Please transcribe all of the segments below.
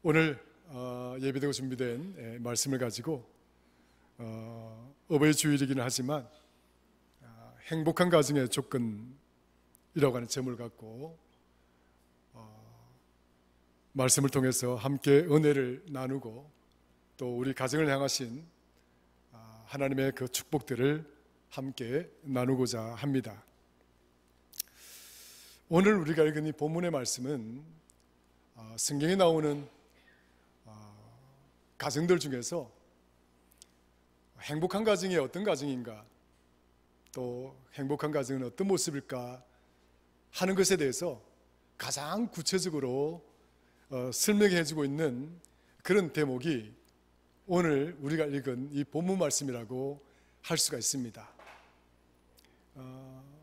오늘 예배되고 준비된 말씀을 가지고 어버이 주일이기는 하지만 행복한 가정의 조건이라고 하는 제목을 갖고 말씀을 통해서 함께 은혜를 나누고 또 우리 가정을 향하신 하나님의 그 축복들을 함께 나누고자 합니다. 오늘 우리가 읽은 이 본문의 말씀은 성경에 나오는 가정들 중에서 행복한 가정이 어떤 가정인가, 또 행복한 가정은 어떤 모습일까 하는 것에 대해서 가장 구체적으로 설명해 주고 있는 그런 대목이 오늘 우리가 읽은 이 본문 말씀이라고 할 수가 있습니다.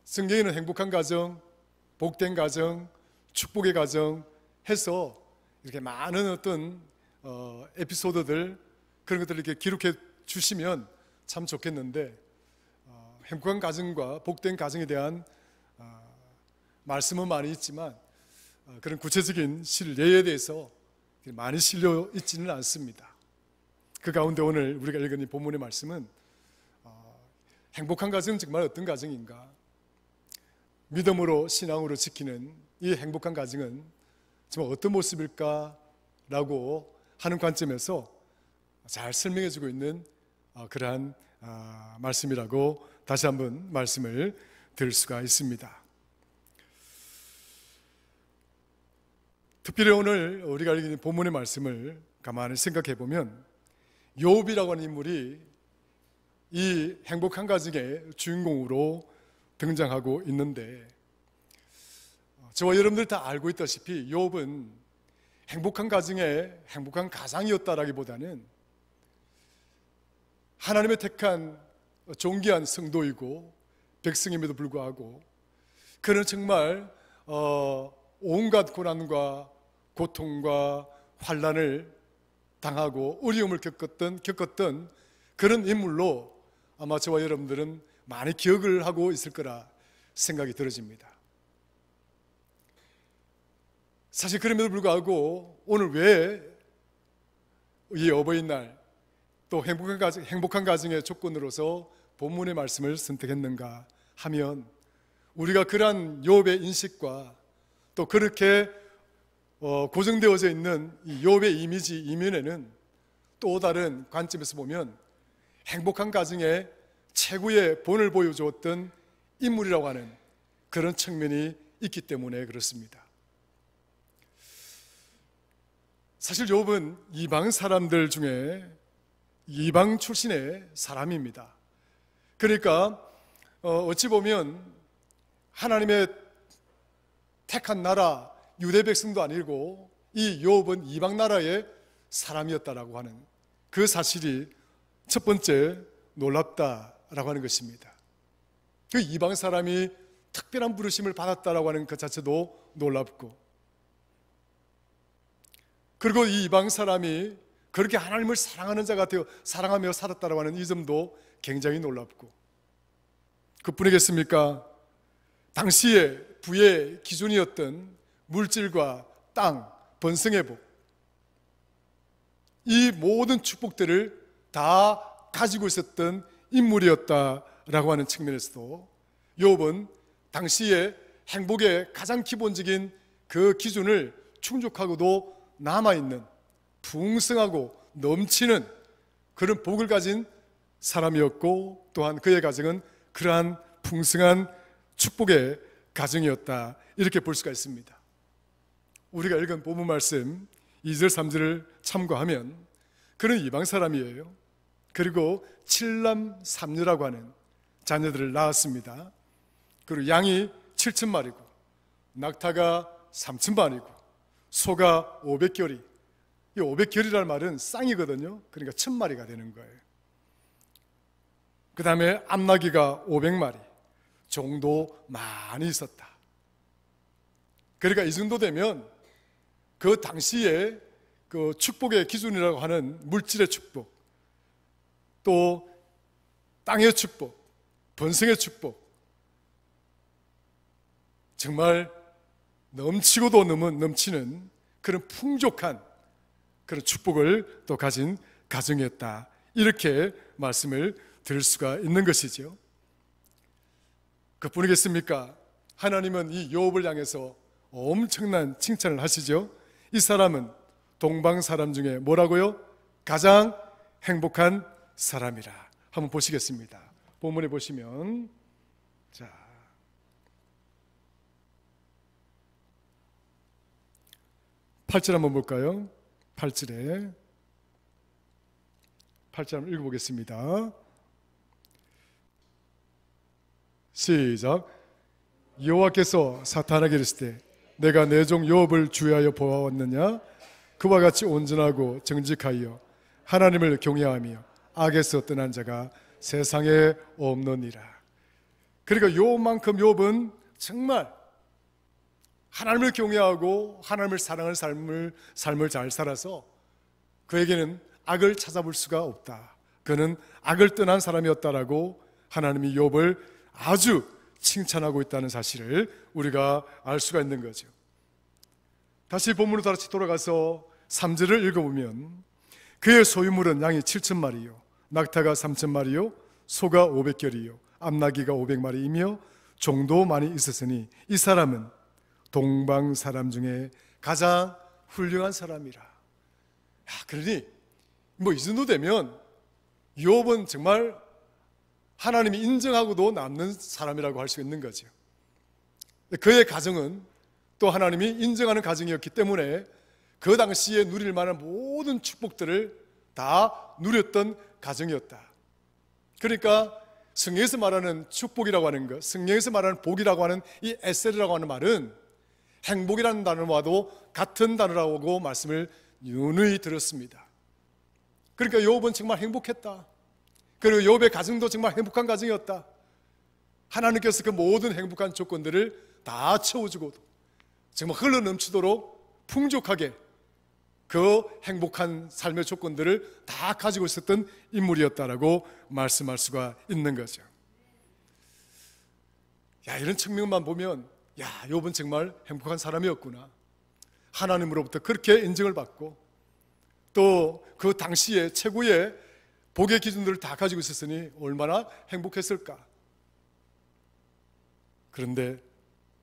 성경에는 행복한 가정, 복된 가정, 축복의 가정 해서 이렇게 많은 어떤 에피소드들, 그런 것들을 이렇게 기록해 주시면 참 좋겠는데, 행복한 가정과 복된 가정에 대한 말씀은 많이 있지만 그런 구체적인 실례에 대해서 많이 실려 있지는 않습니다. 그 가운데 오늘 우리가 읽은 이 본문의 말씀은 행복한 가정은 정말 어떤 가정인가, 믿음으로 신앙으로 지키는 이 행복한 가정은 정말 어떤 모습일까 라고 하는 관점에서 잘 설명해 주고 있는 그러한 말씀이라고 다시 한번 말씀을 드릴 수가 있습니다. 특별히 오늘 우리가 읽은 본문의 말씀을 가만히 생각해 보면 욥이라고 하는 인물이 이 행복한 가정의 주인공으로 등장하고 있는데, 저와 여러분들 다 알고 있다시피 욥은 행복한 가정의 행복한 가장이었다라기보다는 하나님의 택한 존귀한 성도이고 백성임에도 불구하고 그는 정말 온갖 고난과 고통과 환난을 당하고 어려움을 겪었던 그런 인물로 아마 저와 여러분들은 많이 기억을 하고 있을 거라 생각이 들어집니다. 사실 그럼에도 불구하고 오늘 왜 이 어버이날 또 행복한 가정의 조건으로서 본문의 말씀을 선택했는가 하면, 우리가 그러한 욥의 인식과 또 그렇게 고정되어져 있는 이 욥의 이미지 이면에는 또 다른 관점에서 보면 행복한 가정의 최고의 본을 보여주었던 인물이라고 하는 그런 측면이 있기 때문에 그렇습니다. 사실 욥은 이방 사람들 중에 이방 출신의 사람입니다. 그러니까 어찌 보면 하나님의 택한 나라 유대 백성도 아니고 이 욥은 이방 나라의 사람이었다라고 하는 그 사실이 첫 번째 놀랍다라고 하는 것입니다. 그 이방 사람이 특별한 부르심을 받았다라고 하는 것 자체도 놀랍고, 그리고 이 이방 사람이 그렇게 하나님을 사랑하는 자가 되어 사랑하며 살았다라고 하는 이 점도 굉장히 놀랍고, 그뿐이겠습니까? 당시에 부의 기준이었던 물질과 땅, 번성의 복, 이 모든 축복들을 다 가지고 있었던 인물이었다라고 하는 측면에서도 욥은 당시에 행복의 가장 기본적인 그 기준을 충족하고도 남아있는 풍성하고 넘치는 그런 복을 가진 사람이었고, 또한 그의 가정은 그러한 풍성한 축복의 가정이었다, 이렇게 볼 수가 있습니다. 우리가 읽은 본문 말씀 2절 3절을 참고하면 그는 이방 사람이에요. 그리고 7남 3녀라고 하는 자녀들을 낳았습니다. 그리고 양이 7,000마리고 낙타가 3,000마리고 소가 500결이, 이 500결이라는 말은 쌍이거든요. 그러니까 1,000마리가 되는 거예요. 그 다음에 암나귀가 500마리, 종도 많이 있었다. 그러니까 이 정도 되면 그 당시에 그 축복의 기준이라고 하는 물질의 축복, 또 땅의 축복, 번성의 축복, 정말 넘치고도 넘치는 그런 풍족한 그런 축복을 또 가진 가정이었다. 이렇게 말씀을 드릴 수가 있는 것이죠. 그뿐이겠습니까? 하나님은 이 욥을 향해서 엄청난 칭찬을 하시죠. 이 사람은 동방 사람 중에 뭐라고요? 가장 행복한 사람이라. 한번 보시겠습니다. 본문에 보시면, 자, 8절 한번 볼까요? 8절에 8절 한번 읽어보겠습니다. 시작. 여호와께서 사탄에게 이르시되 내가 내 종 욥을 주의하여 보아왔느냐? 그와 같이 온전하고 정직하여 하나님을 경외하며 악에서 떠난 자가 세상에 없느니라. 그러니까 욥만큼 욥은 정말 하나님을 경외하고 하나님을 사랑하는 삶을 잘 살아서 그에게는 악을 찾아볼 수가 없다. 그는 악을 떠난 사람이었다라고 하나님이 욥을 아주 칭찬하고 있다는 사실을 우리가 알 수가 있는 거죠. 다시 본문으로 다시 돌아가서 3절을 읽어보면 그의 소유물은 양이 7,000마리요 낙타가 3,000마리요 소가 500결이요 암나귀가 500마리이며 종도 많이 있었으니 이 사람은 동방 사람 중에 가장 훌륭한 사람이라. 그러니 뭐 이 정도 되면 욥은 정말 하나님이 인정하고도 남는 사람이라고 할 수 있는 거죠. 그의 가정은 또 하나님이 인정하는 가정이었기 때문에 그 당시에 누릴 만한 모든 축복들을 다 누렸던 가정이었다. 그러니까 성경에서 말하는 축복이라고 하는 것, 성경에서 말하는 복이라고 하는 이 에셀이라고 하는 말은 행복이라는 단어와도 같은 단어라고 말씀을 누누이 들었습니다. 그러니까 욥은 정말 행복했다. 그리고 욥의 가정도 정말 행복한 가정이었다. 하나님께서 그 모든 행복한 조건들을 다 채워주고 정말 흘러넘치도록 풍족하게 그 행복한 삶의 조건들을 다 가지고 있었던 인물이었다라고 말씀할 수가 있는 거죠. 이런 측면만 보면 욥은 정말 행복한 사람이었구나. 하나님으로부터 그렇게 인정을 받고 또 그 당시에 최고의 복의 기준들을 다 가지고 있었으니 얼마나 행복했을까. 그런데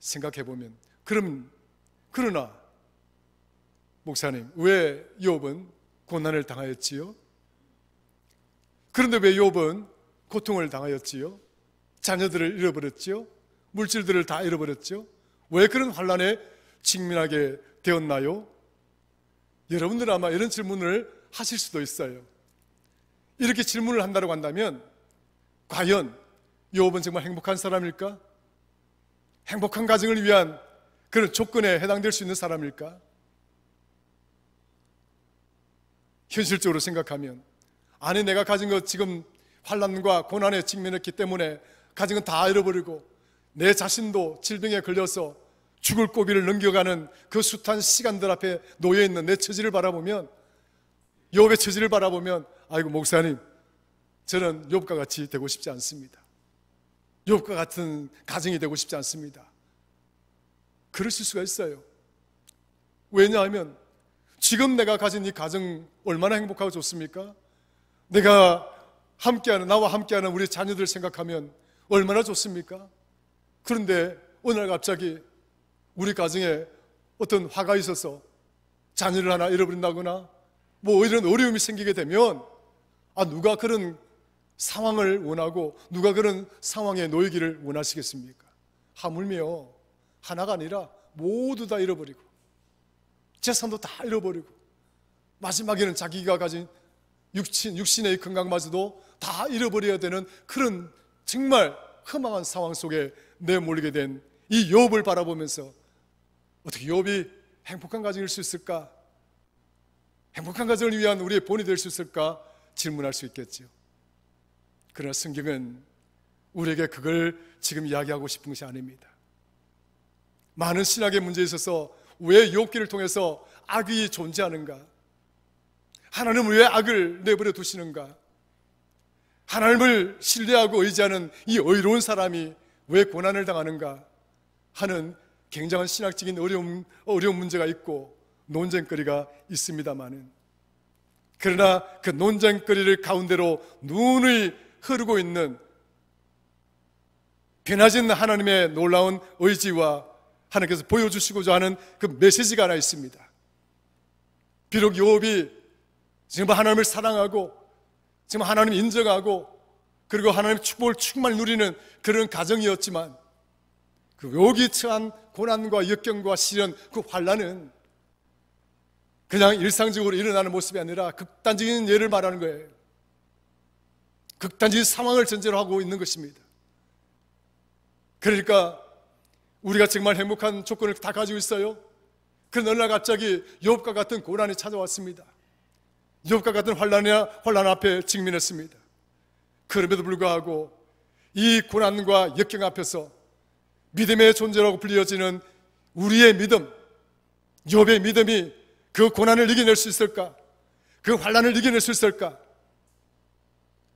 생각해보면 그러나 목사님, 왜 욥은 고난을 당하였지요? 그런데 왜 욥은 고통을 당하였지요? 자녀들을 잃어버렸지요? 물질들을 다 잃어버렸죠? 왜 그런 환난에 직면하게 되었나요? 여러분들 아마 이런 질문을 하실 수도 있어요. 이렇게 질문을 한다고 한다면 과연 욥은 정말 행복한 사람일까? 행복한 가정을 위한 그런 조건에 해당될 수 있는 사람일까? 현실적으로 생각하면 아니 내가 가진 것 지금 환난과 고난에 직면했기 때문에 가진 건 다 잃어버리고 내 자신도 질병에 걸려서 죽을 고비를 넘겨가는 그 숱한 시간들 앞에 놓여있는 내 처지를 바라보면 욥의 처지를 바라보면 아이고 목사님 저는 욥과 같이 되고 싶지 않습니다. 욥과 같은 가정이 되고 싶지 않습니다. 그러실 수가 있어요. 왜냐하면 지금 내가 가진 이 가정 얼마나 행복하고 좋습니까? 내가 나와 함께하는 우리 자녀들 생각하면 얼마나 좋습니까? 그런데 어느 날 갑자기 우리 가정에 어떤 화가 있어서 자녀를 하나 잃어버린다거나 뭐 이런 어려움이 생기게 되면 누가 그런 상황을 원하고 누가 그런 상황에 놓이기를 원하시겠습니까? 하물며 하나가 아니라 모두 다 잃어버리고 재산도 다 잃어버리고 마지막에는 자기가 가진 육신의 건강마저도 다 잃어버려야 되는 그런 정말 험한 상황 속에 내몰리게 된 이 욥을 바라보면서 어떻게 욥이 행복한 가정일 수 있을까? 행복한 가정을 위한 우리의 본이 될 수 있을까? 질문할 수 있겠죠. 그러나 성경은 우리에게 그걸 지금 이야기하고 싶은 것이 아닙니다. 많은 신학의 문제에 있어서 왜 욥기를 통해서 악이 존재하는가? 하나님은 왜 악을 내버려 두시는가? 하나님을 신뢰하고 의지하는 이 의로운 사람이 왜 고난을 당하는가? 하는 굉장한 신학적인 어려운 문제가 있고 논쟁거리가 있습니다만은 그러나 그 논쟁거리를 가운데로 누누이 흐르고 있는 변하지 않는 하나님의 놀라운 의지와 하나님께서 보여주시고자 하는 그 메시지가 하나 있습니다. 비록 욥이 정말 하나님을 사랑하고 정말 하나님을 인정하고 그리고 하나님의 축복을 충만히 누리는 그런 가정이었지만 그 욥이 처한 고난과 역경과 시련, 그 환난은 그냥 일상적으로 일어나는 모습이 아니라 극단적인 예를 말하는 거예요. 극단적인 상황을 전제로 하고 있는 것입니다. 그러니까 우리가 정말 행복한 조건을 다 가지고 있어요. 그런 어느 날 갑자기 욥과 같은 고난이 찾아왔습니다. 욥과 같은 환난 앞에 직면했습니다. 그럼에도 불구하고 이 고난과 역경 앞에서 믿음의 존재라고 불려지는 우리의 믿음, 욥의 믿음이 그 고난을 이겨낼 수 있을까? 그 환난을 이겨낼 수 있을까?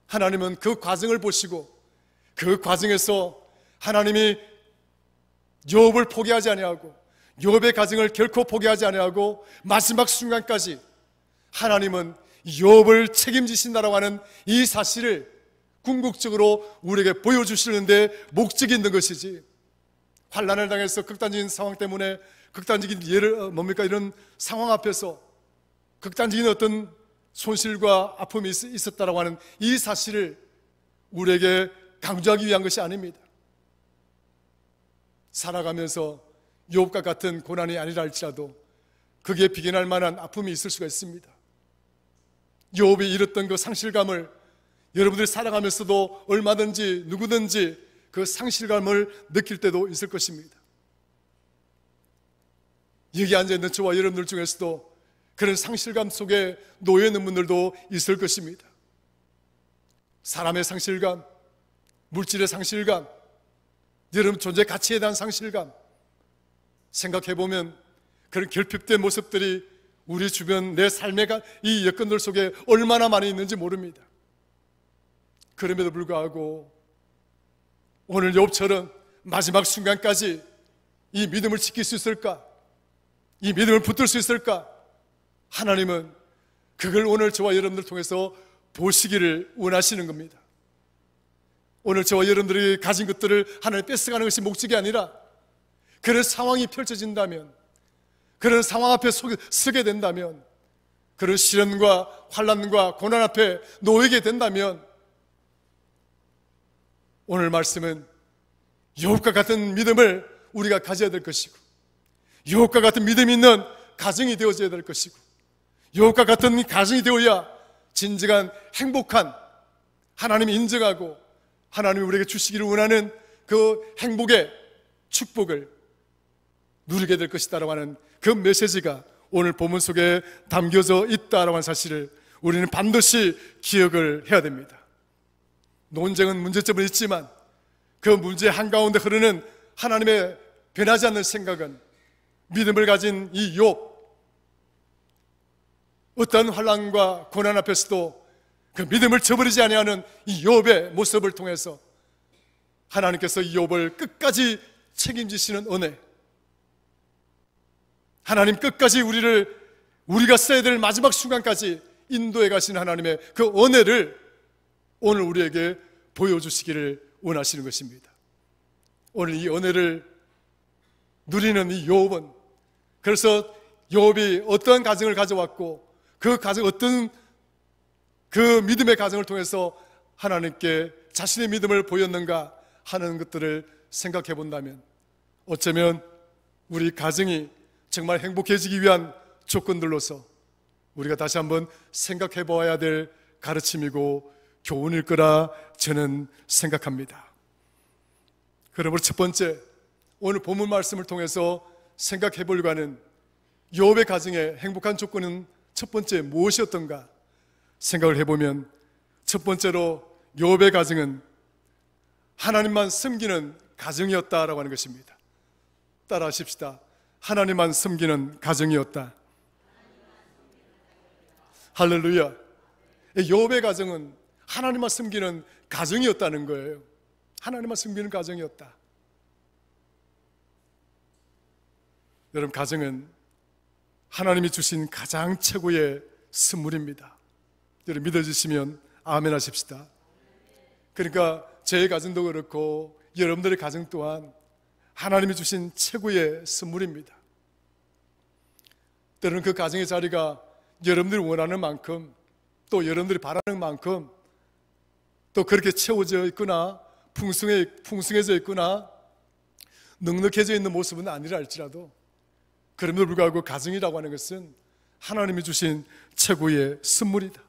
하나님은 그 과정을 보시고 그 과정에서 하나님이 욥을 포기하지 아니하고 욥의 가정을 결코 포기하지 아니하고 마지막 순간까지 하나님은 욥을 책임지신다라고 하는 이 사실을 궁극적으로 우리에게 보여주시는데 목적이 있는 것이지, 환난을 당해서 극단적인 상황 때문에 극단적인 이런 상황 앞에서 극단적인 어떤 손실과 아픔이 있었다라고 하는 이 사실을 우리에게 강조하기 위한 것이 아닙니다. 살아가면서 욥과 같은 고난이 아니라 할지라도 그게 비견할 만한 아픔이 있을 수가 있습니다. 욥이 잃었던 그 상실감을 여러분들이 살아가면서도 얼마든지 누구든지 그 상실감을 느낄 때도 있을 것입니다. 여기 앉아있는 저와 여러분들 중에서도 그런 상실감 속에 놓여 있는 분들도 있을 것입니다. 사람의 상실감, 물질의 상실감, 여러분 존재 가치에 대한 상실감, 생각해보면 그런 결핍된 모습들이 우리 주변 내 삶의 이 여건들 속에 얼마나 많이 있는지 모릅니다. 그럼에도 불구하고 오늘 욥처럼 마지막 순간까지 이 믿음을 지킬 수 있을까? 이 믿음을 붙들 수 있을까? 하나님은 그걸 오늘 저와 여러분들 통해서 보시기를 원하시는 겁니다. 오늘 저와 여러분들이 가진 것들을 하나님 뺏어가는 것이 목적이 아니라 그런 상황이 펼쳐진다면, 그런 상황 앞에 서게 된다면, 그런 시련과 환난과 고난 앞에 놓이게 된다면 오늘 말씀은 욥과 같은 믿음을 우리가 가져야 될 것이고, 욥과 같은 믿음이 있는 가정이 되어져야 될 것이고, 욥과 같은 가정이 되어야 진정한 행복한, 하나님이 인정하고 하나님이 우리에게 주시기를 원하는 그 행복의 축복을 누리게 될 것이다라고 하는 그 메시지가 오늘 본문 속에 담겨져 있다라고 하는 사실을 우리는 반드시 기억을 해야 됩니다. 논쟁은 문제점은 있지만 그 문제 한가운데 흐르는 하나님의 변하지 않는 생각은 믿음을 가진 이 욥, 어떤 환난과 고난 앞에서도 그 믿음을 저버리지 아니하는 이 욥의 모습을 통해서 하나님께서 이 욥을 끝까지 책임지시는 은혜, 하나님 끝까지 우리가 써야 될 마지막 순간까지 인도해 가시는 하나님의 그 은혜를 오늘 우리에게 보여주시기를 원하시는 것입니다. 오늘 이 은혜를 누리는 이 욥은, 그래서 욥이 어떠한 가정을 가져왔고 그 가정 어떤 그 믿음의 가정을 통해서 하나님께 자신의 믿음을 보였는가 하는 것들을 생각해 본다면 어쩌면 우리 가정이 정말 행복해지기 위한 조건들로서 우리가 다시 한번 생각해 보아야 될 가르침이고 교훈일 거라 저는 생각합니다. 그러므로 첫 번째, 오늘 본문 말씀을 통해서 생각해 보려고 하는 욥의 가정의 행복한 조건은 첫 번째 무엇이었던가 생각을 해보면, 첫 번째로 욥의 가정은 하나님만 섬기는 가정이었다라고 하는 것입니다. 따라 하십시다. 하나님만 섬기는 가정이었다. 할렐루야. 욥의 가정은 하나님만 섬기는 가정이었다는 거예요. 하나님만 섬기는 가정이었다. 여러분, 가정은 하나님이 주신 가장 최고의 선물입니다. 여러분 믿어주시면 아멘 하십시다. 그러니까 제 가정도 그렇고 여러분들의 가정 또한 하나님이 주신 최고의 선물입니다. 때로는 그 가정의 자리가 여러분들이 원하는 만큼, 또 여러분들이 바라는 만큼 또 그렇게 채워져 있거나 풍성해져 있거나 넉넉해져 있는 모습은 아니라 할지라도, 그럼에도 불구하고 가정이라고 하는 것은 하나님이 주신 최고의 선물이다.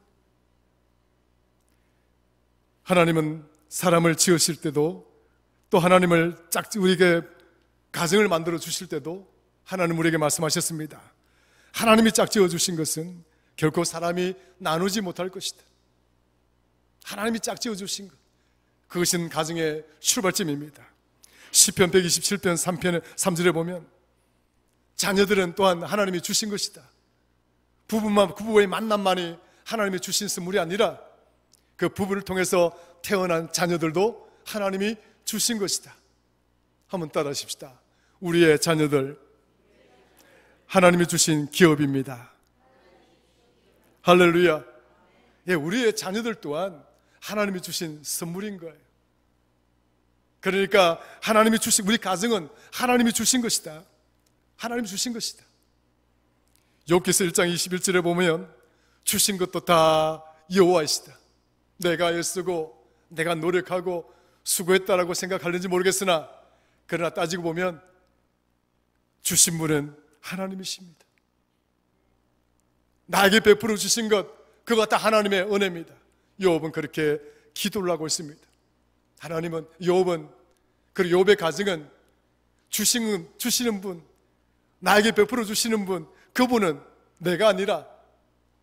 하나님은 사람을 지으실 때도, 또 하나님을 우리에게 가정을 만들어 주실 때도 하나님 우리에게 말씀하셨습니다. 하나님이 짝지어 주신 것은 결코 사람이 나누지 못할 것이다. 하나님이 짝지어 주신 것, 그것은 가정의 출발점입니다. 시편 127편 3절에 보면 자녀들은 또한 하나님이 주신 것이다. 부부의 만남만이 하나님이 주신 선물이 아니라 그 부부를 통해서 태어난 자녀들도 하나님이 주신 것이다. 한번 따라하십시다. 우리의 자녀들 하나님이 주신 기업입니다. 할렐루야. 예, 우리의 자녀들 또한 하나님이 주신 선물인 거예요. 그러니까 하나님이 주신, 우리 가정은 하나님이 주신 것이다. 하나님이 주신 것이다. 욥기서 1장 21절에 보면 주신 것도 다 여호와이시다. 내가 애쓰고 내가 노력하고 수고했다라고 생각하는지 모르겠으나, 그러나 따지고 보면 주신 분은 하나님이십니다. 나에게 베풀어 주신 것, 그거 다 하나님의 은혜입니다. 욥은 그렇게 기도를 하고 있습니다. 하나님은, 욥은, 그리고 욥의 가정은 주시는 분, 나에게 베풀어 주시는 분, 그분은 내가 아니라,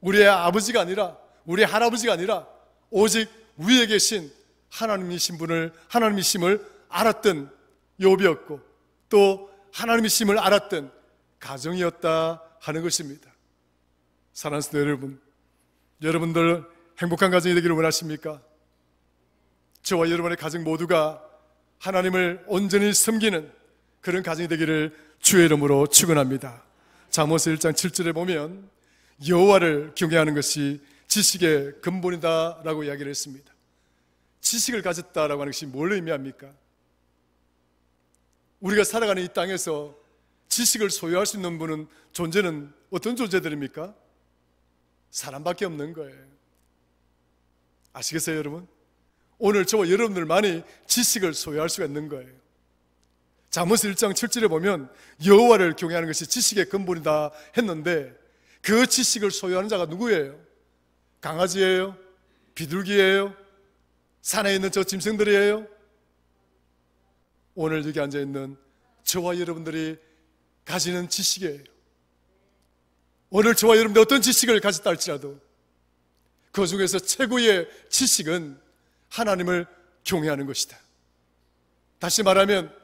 우리의 아버지가 아니라, 우리의 할아버지가 아니라 오직 위에 계신 하나님이신 분을, 하나님이심을 알았던 욥이었고, 또 하나님이심을 알았던 가정이었다 하는 것입니다. 사랑하는 성도 여러분, 여러분들 행복한 가정이 되기를 원하십니까? 저와 여러분의 가정 모두가 하나님을 온전히 섬기는 그런 가정이 되기를 주의 이름으로 축원합니다. 잠언서 1장 7절에 보면 여호와를 경외하는 것이 지식의 근본이다 라고 이야기를 했습니다. 지식을 가졌다라고 하는 것이 뭘 의미합니까? 우리가 살아가는 이 땅에서 지식을 소유할 수 있는 분은, 존재는 어떤 존재들입니까? 사람밖에 없는 거예요. 아시겠어요, 여러분? 오늘 저와 여러분들만이 지식을 소유할 수가 있는 거예요. 잠언서 1장 7절에 보면 여호와를 경외하는 것이 지식의 근본이다 했는데, 그 지식을 소유하는 자가 누구예요? 강아지예요? 비둘기예요? 산에 있는 저 짐승들이에요? 오늘 여기 앉아있는 저와 여러분들이 가지는 지식이에요. 오늘 저와 여러분들이 어떤 지식을 가졌다 할지라도 그 중에서 최고의 지식은 하나님을 경외하는 것이다. 다시 말하면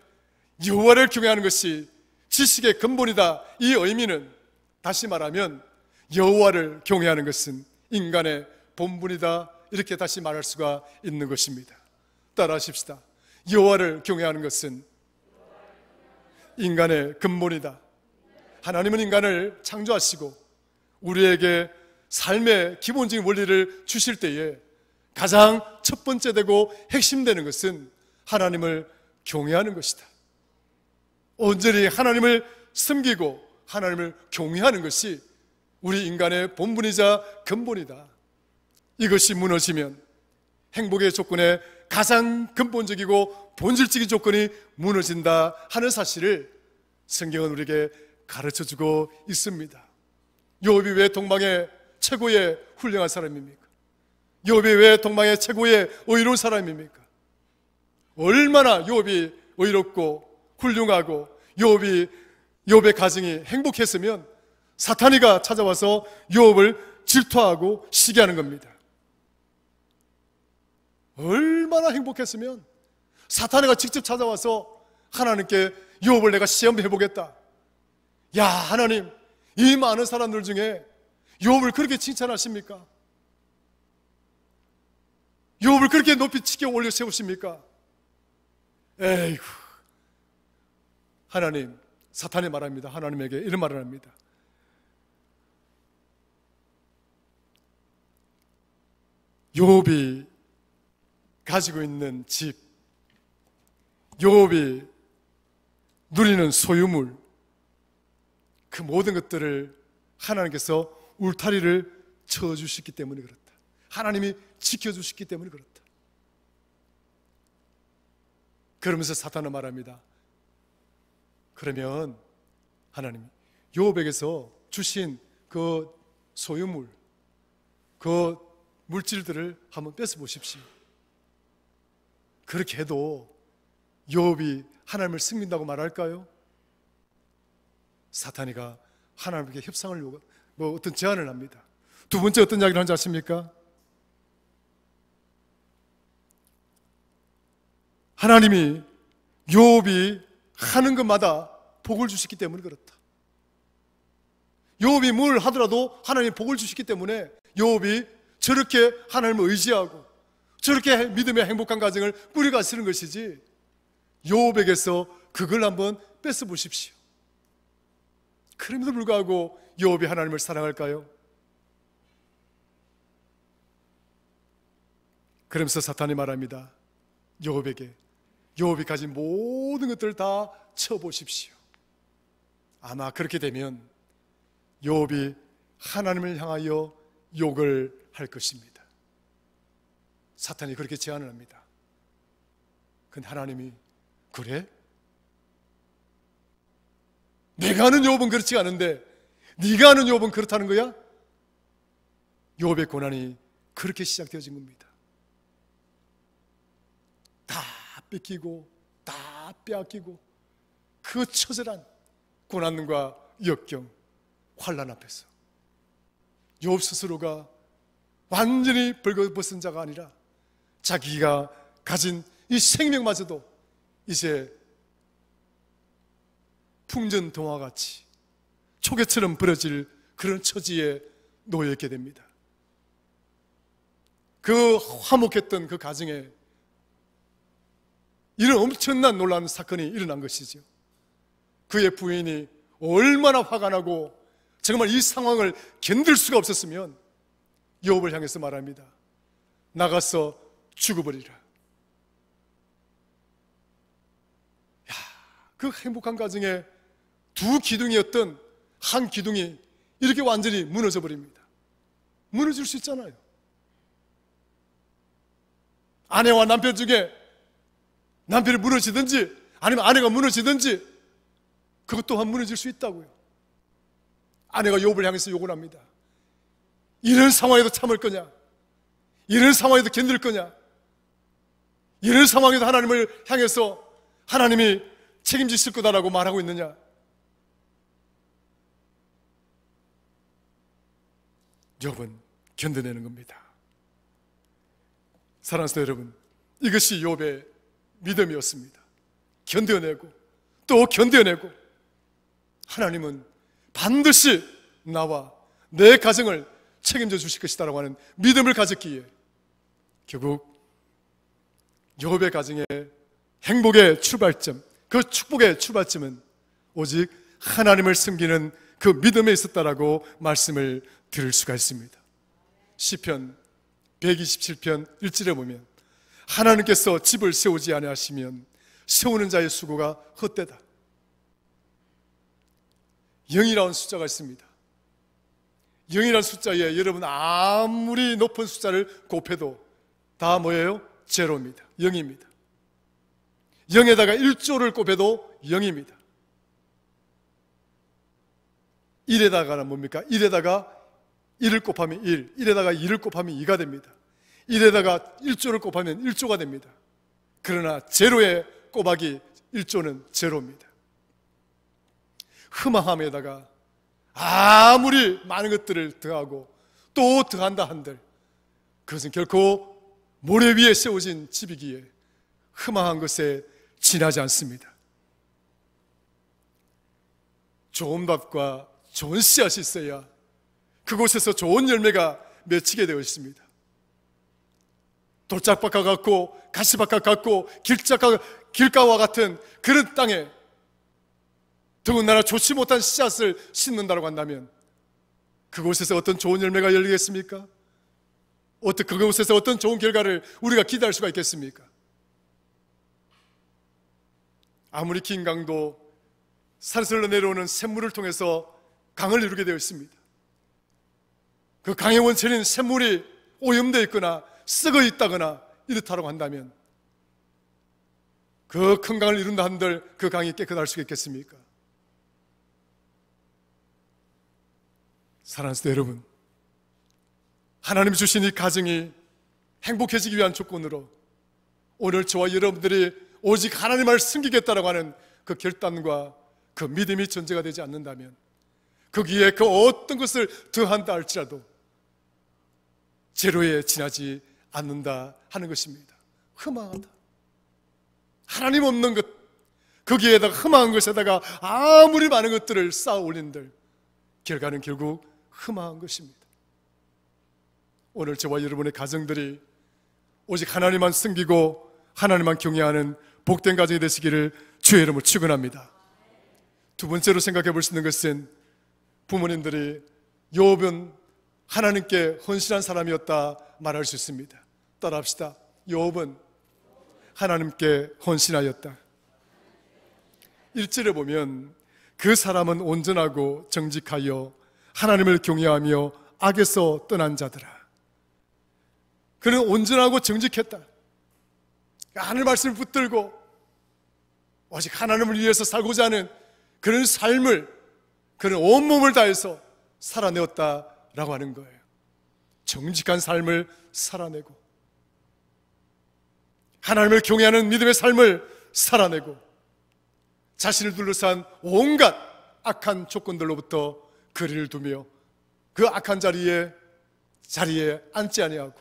여호와를 경외하는 것이 지식의 근본이다. 이 의미는, 다시 말하면 여호와를 경외하는 것은 인간의 본분이다, 이렇게 다시 말할 수가 있는 것입니다. 따라하십시다. 여호와를 경외하는 것은 인간의 근본이다. 하나님은 인간을 창조하시고 우리에게 삶의 기본적인 원리를 주실 때에 가장 첫 번째 되고 핵심되는 것은 하나님을 경외하는 것이다. 온전히 하나님을 섬기고 하나님을 경외하는 것이 우리 인간의 본분이자 근본이다. 이것이 무너지면 행복의 조건의 가장 근본적이고 본질적인 조건이 무너진다 하는 사실을 성경은 우리에게 가르쳐주고 있습니다. 욥이 왜 동방의 최고의 훌륭한 사람입니까? 욥이 왜 동방의 최고의 의로운 사람입니까? 얼마나 욥이 의롭고 훌륭하고 욥의 가정이 행복했으면 사탄이가 찾아와서 욥을 질투하고 시기하는 겁니다. 얼마나 행복했으면 사탄이가 직접 찾아와서 하나님께 욥을 내가 시험해보겠다. 야, 하나님, 이 많은 사람들 중에 욥을 그렇게 칭찬하십니까? 욥을 그렇게 높이 치켜 올려 세우십니까? 에이구, 하나님, 사탄이 말합니다. 하나님에게 이런 말을 합니다. 욥이 가지고 있는 집, 욥이 누리는 소유물, 그 모든 것들을 하나님께서 울타리를 쳐주셨기 때문에 그렇다. 하나님이 지켜주셨기 때문에 그렇다. 그러면서 사탄은 말합니다. 그러면 하나님이 욥에게서 주신 그 소유물, 그 물질들을 한번 뺏어 보십시오. 그렇게 해도 욥이 하나님을 섬긴다고 말할까요? 사탄이가 하나님께 협상을 어떤 제안을 합니다. 두 번째 어떤 이야기를 하는지 아십니까? 하나님이 욥이 하는 것마다 복을 주시기 때문에 그렇다. 욥이 뭘 하더라도 하나님이 복을 주시기 때문에 욥이 저렇게 하나님을 의지하고 저렇게 믿음의 행복한 가정을 꾸려가시는 것이지, 욥에게서 그걸 한번 뺏어 보십시오. 그럼에도 불구하고 욥이 하나님을 사랑할까요? 그러면서 사탄이 말합니다. 욥에게 욥이 가진 모든 것들을 다 쳐보십시오. 아마 그렇게 되면 욥이 하나님을 향하여 욕을 할 것입니다. 사탄이 그렇게 제안을 합니다. 근데 하나님이, 그래? 내가 아는 욥은 그렇지 않은데 네가 아는 욥은 그렇다는 거야? 욥의 고난이 그렇게 시작되어진 겁니다. 다 뺏기고 다 빼앗기고 그 처절한 고난과 역경, 환난 앞에서 욥 스스로가 완전히 벌거벗은 자가 아니라 자기가 가진 이 생명마저도 이제 풍전등화 같이 초계처럼 부러질 그런 처지에 놓여있게 됩니다. 그 화목했던 그 가정에 이런 엄청난 놀라운 사건이 일어난 것이죠. 그의 부인이 얼마나 화가 나고 정말 이 상황을 견딜 수가 없었으면 욥을 향해서 말합니다. 나가서 죽어버리라. 그 행복한 가정에 두 기둥이었던 한 기둥이 이렇게 완전히 무너져 버립니다. 무너질 수 있잖아요. 아내와 남편 중에 남편이 무너지든지 아니면 아내가 무너지든지 그것 또한 무너질 수 있다고요. 아내가 욥을 향해서 욕을 합니다. 이런 상황에도 참을 거냐? 이런 상황에도 견딜 거냐? 이런 상황에도 하나님을 향해서 하나님이 책임지실 거다라고 말하고 있느냐? 욥은 견뎌내는 겁니다. 사랑하는 성도 여러분, 이것이 욥의 믿음이었습니다. 견뎌내고 또 견뎌내고 하나님은 반드시 나와 내 가정을 책임져 주실 것이다라고 하는 믿음을 가졌기에 결국 욥의 가정의 행복의 출발점, 그 축복의 출발점은 오직 하나님을 섬기는 그 믿음에 있었다라고 말씀을 드릴 수가 있습니다. 시편 127편 1절에 보면 하나님께서 집을 세우지 아니하시면 세우는 자의 수고가 헛되다. 0이라는 숫자가 있습니다. 0이라는 숫자에 여러분 아무리 높은 숫자를 곱해도 다 뭐예요? 제로입니다. 0입니다. 0에다가 1조를 곱해도 0입니다. 1에다가는 뭡니까? 1에다가 1을 곱하면 1, 1에다가 2를 곱하면 2가 됩니다. 1에다가 1조를 곱하면 1조가 됩니다. 그러나 제로의 곱하기 1조는 제로입니다. 흠함에다가 아무리 많은 것들을 더하고 또 더한다 한들 그것은 결코 모래 위에 세워진 집이기에 흠함한 것에 지나지 않습니다. 좋은 밭과 좋은 씨앗이 있어야 그곳에서 좋은 열매가 맺히게 되어 있습니다. 돌짝밭과 같고 가시밭과 같고 길가와 같은 그런 땅에 더군다나 좋지 못한 씨앗을 심는다고 한다면 그곳에서 어떤 좋은 열매가 열리겠습니까? 그곳에서 어떤 좋은 결과를 우리가 기대할 수가 있겠습니까? 아무리 긴 강도 산슬러 내려오는 샘물을 통해서 강을 이루게 되어 있습니다. 그 강의 원천인 샘물이 오염되어 있거나 썩어 있다거나 이렇다고 한다면 그 큰 강을 이룬다 한들 그 강이 깨끗할 수 있겠습니까? 사랑하는 성도 여러분, 하나님이 주신 이 가정이 행복해지기 위한 조건으로 오늘 저와 여러분들이 오직 하나님을 섬기겠다라고 하는 그 결단과 그 믿음이 전제가 되지 않는다면 거기에 그 어떤 것을 더한다 할지라도 제로에 지나지 않는다 하는 것입니다. 허망하다. 하나님 없는 것, 거기에다가 허망한 것에다가 아무리 많은 것들을 쌓아 올린들 결과는 결국 허망한 것입니다. 오늘 저와 여러분의 가정들이 오직 하나님만 섬기고 하나님만 경외하는 복된 가정이 되시기를 주의 이름으로 축원합니다. 두 번째로 생각해 볼 수 있는 것은 부모님들이 욥은 하나님께 헌신한 사람이었다 말할 수 있습니다. 따라합시다. 욥은 하나님께 헌신하였다. 1절에 보면 그 사람은 온전하고 정직하여 하나님을 경외하며 악에서 떠난 자들아. 그는 온전하고 정직했다. 하늘 말씀을 붙들고 오직 하나님을 위해서 살고자 하는 그런 삶을, 그런 온몸을 다해서 살아내었다라고 하는 거예요. 정직한 삶을 살아내고 하나님을 경외하는 믿음의 삶을 살아내고 자신을 둘러싼 온갖 악한 조건들로부터 거리를 두며 그 악한 자리에 앉지 아니하고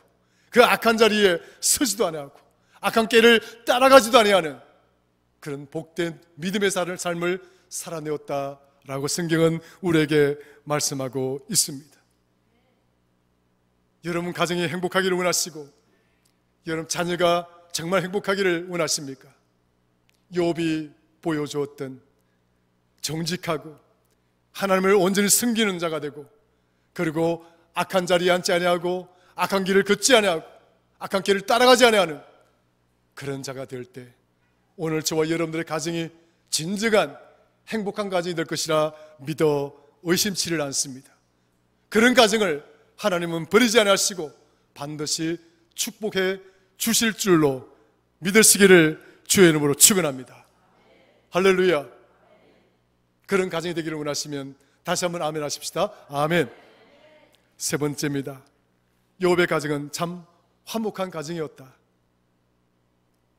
그 악한 자리에 서지도 아니하고 악한 길을 따라가지도 아니하는 그런 복된 믿음의 삶을 살아내었다라고 성경은 우리에게 말씀하고 있습니다. 여러분 가정이 행복하기를 원하시고 여러분 자녀가 정말 행복하기를 원하십니까? 욥이 보여주었던 정직하고 하나님을 온전히 섬기는 자가 되고 그리고 악한 자리에 앉지 아니하고 악한 길을 걷지 아니하고 악한 길을 따라가지 아니하는 그런 자가 될 때 오늘 저와 여러분들의 가정이 진정한 행복한 가정이 될 것이라 믿어 의심치를 않습니다. 그런 가정을 하나님은 버리지 아니하시고 반드시 축복해 주실 줄로 믿으시기를 주의 이름으로 축원합니다. 할렐루야. 그런 가정이 되기를 원하시면 다시 한번 아멘 하십시다. 아멘. 세 번째입니다. 욥의 가정은 참 화목한 가정이었다.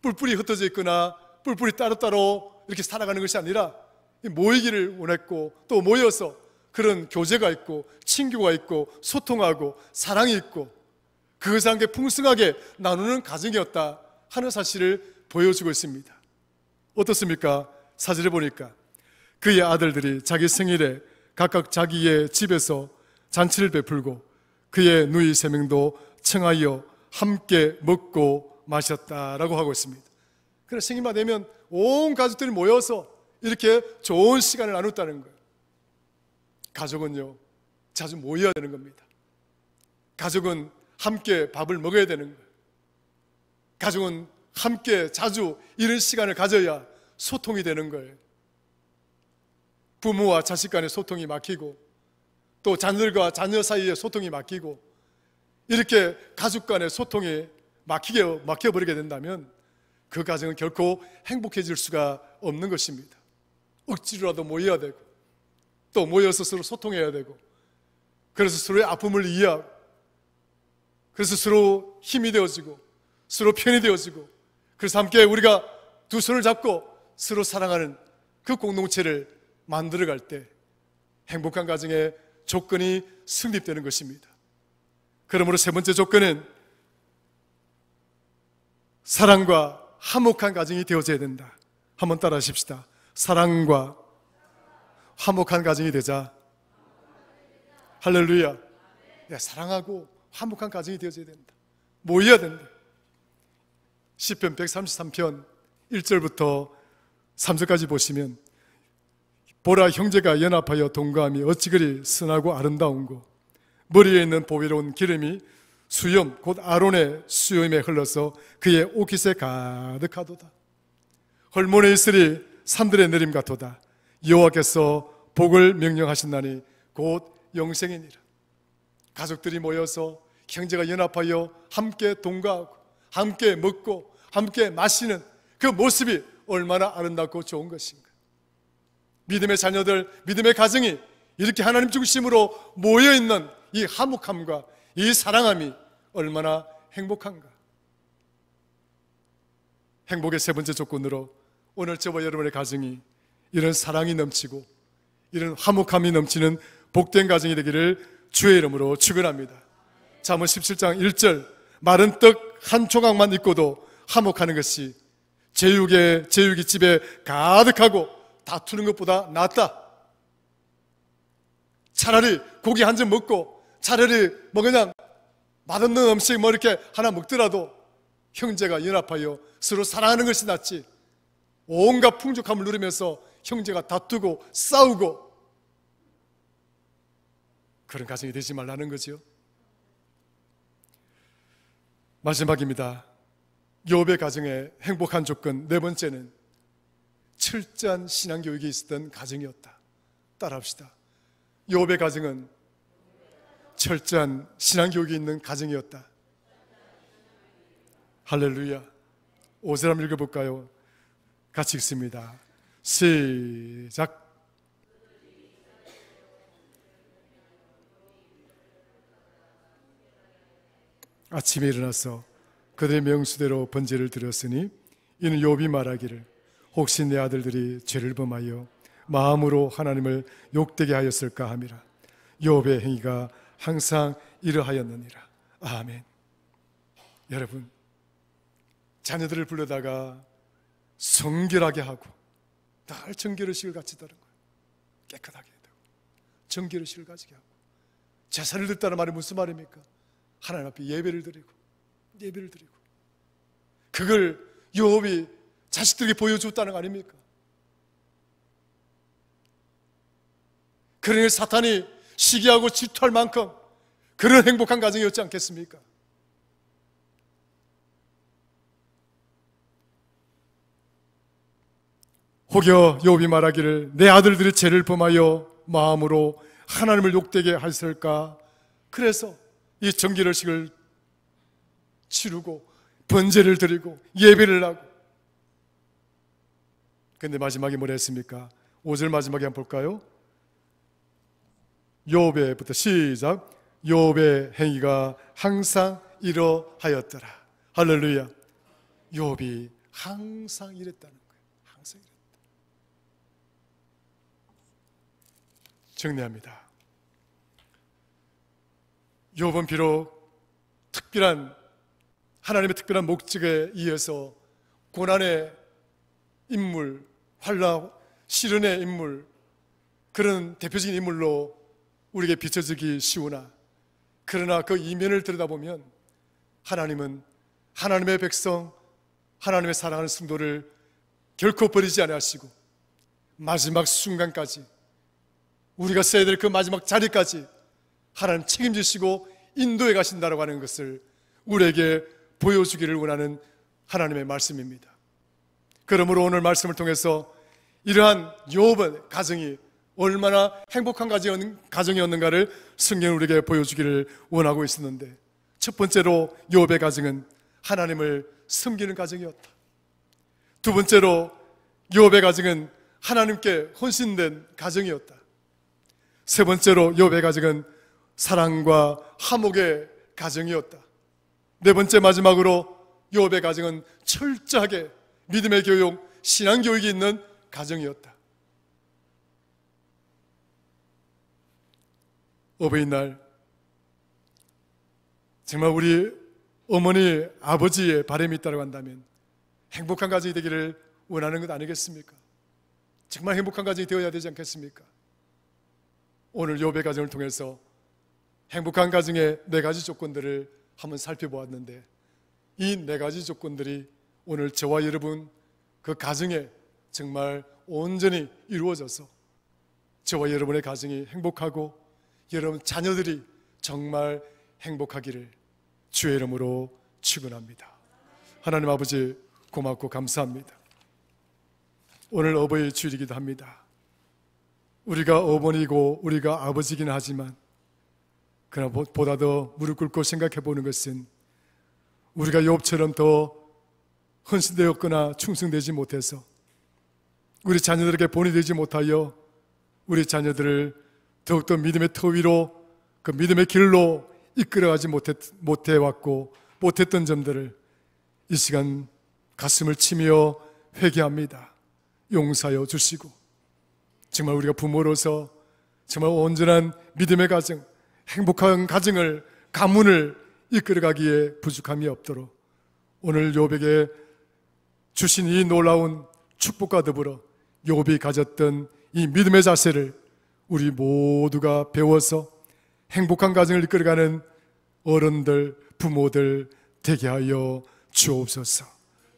뿔뿔이 흩어져 있거나 뿔뿔이 따로따로 이렇게 살아가는 것이 아니라 모이기를 원했고 또 모여서 그런 교제가 있고 친교가 있고 소통하고 사랑이 있고 그것을 함께 풍성하게 나누는 가정이었다 하는 사실을 보여주고 있습니다. 어떻습니까? 사절에 보니까 그의 아들들이 자기 생일에 각각 자기의 집에서 잔치를 베풀고 그의 누이 세 명도 청하여 함께 먹고 마셨다라고 하고 있습니다. 그래서 생일만 되면 온 가족들이 모여서 이렇게 좋은 시간을 나눴다는 거예요. 가족은요 자주 모여야 되는 겁니다. 가족은 함께 밥을 먹어야 되는 거예요. 가족은 함께 자주 이런 시간을 가져야 소통이 되는 거예요. 부모와 자식 간의 소통이 막히고 또 자녀들과 자녀 사이의 소통이 막히고 이렇게 가족 간의 소통이 막혀버리게 된다면 그 가정은 결코 행복해질 수가 없는 것입니다. 억지로라도 모여야 되고 또 모여서 서로 소통해야 되고 그래서 서로의 아픔을 이해하고 그래서 서로 힘이 되어지고 서로 편이 되어지고 그래서 함께 우리가 두 손을 잡고 서로 사랑하는 그 공동체를 만들어갈 때 행복한 가정의 조건이 성립되는 것입니다. 그러므로 세 번째 조건은 사랑과 화목한 가정이 되어져야 된다. 한번 따라 하십시다. 사랑과 화목한 가정이 되자. 할렐루야. 사랑하고 화목한 가정이 되어져야 된다. 모여야 된다. 시편 133편 1절부터 3절까지 보시면 보라 형제가 연합하여 동거함이 어찌 그리 선하고 아름다운고 머리에 있는 보배로운 기름이 수염 곧 아론의 수염에 흘러서 그의 옷깃에 가득하도다. 헐몬에 있으리 산들의 내림 같도다. 여호와께서 복을 명령하신다니 곧 영생이니라. 가족들이 모여서 형제가 연합하여 함께 동거하고 함께 먹고 함께 마시는 그 모습이 얼마나 아름답고 좋은 것인가. 믿음의 자녀들, 믿음의 가정이 이렇게 하나님 중심으로 모여있는 이 화목함과 이 사랑함이 얼마나 행복한가. 행복의 세 번째 조건으로 오늘 저와 여러분의 가정이 이런 사랑이 넘치고 이런 화목함이 넘치는 복된 가정이 되기를 주의 이름으로 축원합니다. 잠언 17장 1절, 마른 떡 한 조각만 있고도 화목하는 것이 제육이 집에 가득하고 다투는 것보다 낫다. 차라리 고기 한 점 먹고 차라리 뭐 그냥 맛없는 음식 뭐 이렇게 하나 먹더라도 형제가 연합하여 서로 사랑하는 것이 낫지, 온갖 풍족함을 누리면서 형제가 다투고 싸우고 그런 가정이 되지 말라는 거죠. 마지막입니다. 욥의 가정의 행복한 조건 네 번째는 철저한 신앙교육이 있었던 가정이었다. 따라합시다. 욥의 가정은 철저한 신앙교육이 있는 가정이었다. 할렐루야. 5절 한번 읽어볼까요? 같이 읽습니다. 시작. 아침에 일어나서 그들의 명수대로 번제를 드렸으니 이는 욥이 말하기를 혹시 내 아들들이 죄를 범하여 마음으로 하나님을 욕되게 하였을까 함이라. 욥의 행위가 항상 이러하였느니라. 아멘. 여러분, 자녀들을 불러다가 성결하게 하고 늘 정결의식을 갖추다는 거예요. 깨끗하게 되고 정결의식을 가지게 하고 제사를 드렸다는 말이 무슨 말입니까? 하나님 앞에 예배를 드리고 그걸 욥이 자식들에게 보여줬다는 거 아닙니까? 그러니 사탄이 시기하고 질투할 만큼 그런 행복한 가정이었지 않겠습니까? 혹여 욥이 말하기를 내 아들들이 죄를 범하여 마음으로 하나님을 욕되게 하였을까? 그래서 이 정결의식을 치르고 번제를 드리고 예배를 하고. 그런데 마지막에 뭐라 했습니까? 5절 마지막에 한번 볼까요? 욥의부터 시작. 욥의 행위가 항상 이러하였더라. 할렐루야. 욥이 항상 이랬다는 거예요. 항상 이랬다. 정리합니다. 욥은 비록 특별한 하나님의 특별한 목적에 의해서 고난의 인물, 환난, 시련의 인물, 그런 대표적인 인물로 우리에게 비춰지기 쉬우나, 그러나 그 이면을 들여다보면 하나님은 하나님의 백성, 하나님의 사랑하는 성도를 결코 버리지 아니하시고 마지막 순간까지, 우리가 써야 될 그 마지막 자리까지 하나님 책임지시고 인도해 가신다라고 하는 것을 우리에게 보여주기를 원하는 하나님의 말씀입니다. 그러므로 오늘 말씀을 통해서 이러한 욥의 가정이 얼마나 행복한 가정이었는가를 성경은 우리에게 보여주기를 원하고 있었는데, 첫 번째로 욥의 가정은 하나님을 섬기는 가정이었다. 두 번째로 욥의 가정은 하나님께 헌신된 가정이었다. 세 번째로 욥의 가정은 사랑과 화목의 가정이었다. 네 번째 마지막으로 욥의 가정은 철저하게 믿음의 교육, 신앙 교육이 있는 가정이었다. 어버이날, 정말 우리 어머니, 아버지의 바람이 있다고 한다면 행복한 가정이 되기를 원하는 것 아니겠습니까? 정말 행복한 가정이 되어야 되지 않겠습니까? 오늘 욥의 가정을 통해서 행복한 가정의 네 가지 조건들을 한번 살펴보았는데, 이 네 가지 조건들이 오늘 저와 여러분 그 가정에 정말 온전히 이루어져서 저와 여러분의 가정이 행복하고 여러분 자녀들이 정말 행복하기를 주의 이름으로 축원합니다. 하나님 아버지 고맙고 감사합니다. 오늘 어버이 주일이기도 합니다. 우리가 어머니고 우리가 아버지긴 하지만 그러나 보다 더 무릎 꿇고 생각해 보는 것은 우리가 욥처럼 더 헌신되었거나 충성되지 못해서 우리 자녀들에게 본이 되지 못하여 우리 자녀들을 더욱더 믿음의 터 위로 그 믿음의 길로 이끌어가지 못해왔고 못했던 점들을 이 시간 가슴을 치며 회개합니다. 용서하여 주시고 정말 우리가 부모로서 정말 온전한 믿음의 가정, 행복한 가정을, 가문을 이끌어가기에 부족함이 없도록 오늘 욥에게 주신 이 놀라운 축복과 더불어 욥이 가졌던 이 믿음의 자세를 우리 모두가 배워서 행복한 가정을 이끌어가는 어른들, 부모들 되게 하여 주옵소서.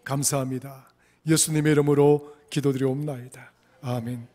감사합니다. 예수님의 이름으로 기도드리옵나이다. 아멘.